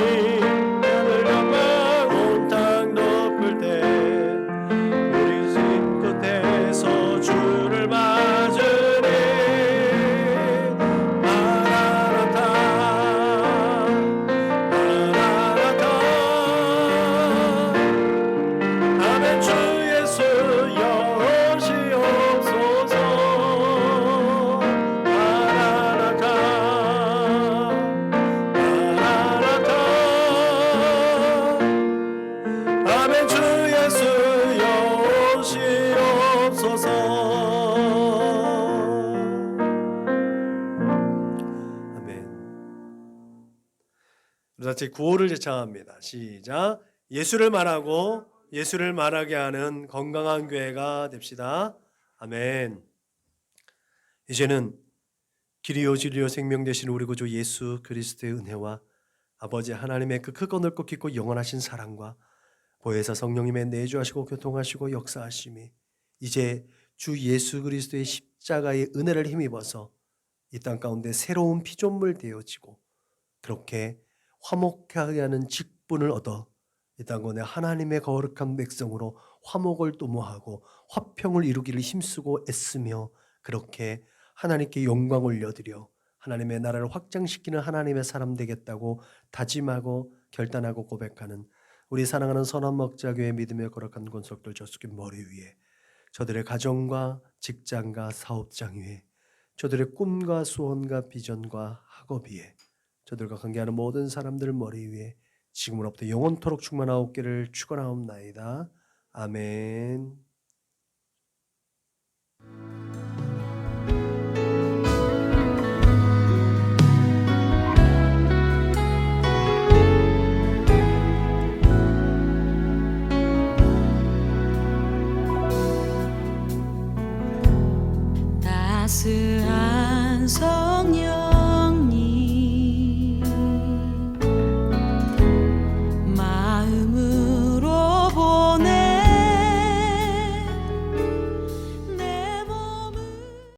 하늘 영광 온 땅 덮을 때 우리 진 끝에서 주를 맞으니 마라나타 마라나타 아멘. 주 예수여 오시옵소서. 마라나타 마라나타 아멘. 주 예수여 오시옵소서. 아멘. 우리 같이 구호를 제창합니다. 시작. 예수를 말하고 예수를 말하게 하는 건강한 교회가 됩시다. 아멘. 이제는 길이요 진리요 생명 되신 우리 구주 예수 그리스도의 은혜와 아버지 하나님의 그 크고 넓고 깊고 영원하신 사랑과 보혜사 성령님의 내주하시고 교통하시고 역사하심이 이제 주 예수 그리스도의 십자가의 은혜를 힘입어서 이 땅 가운데 새로운 피조물 되어지고 그렇게 화목하게 하는 직분을 얻어 이 땅 가운데 하나님의 거룩한 백성으로 화목을 도모하고 화평을 이루기를 힘쓰고 애쓰며 그렇게 하나님께 영광 올려드려 하나님의 나라를 확장시키는 하나님의 사람 되겠다고 다짐하고 결단하고 고백하는 우리 사랑하는 선한 목자교회 믿음의 거룩한 권속들 저숙인 머리 위에 저들의 가정과 직장과 사업장 위에 저들의 꿈과 소원과 비전과 학업 위에 저들과 관계하는 모든 사람들 머리 위에 지금으로부터 영원토록 충만하옵기를 축원하옵나이다. 아멘.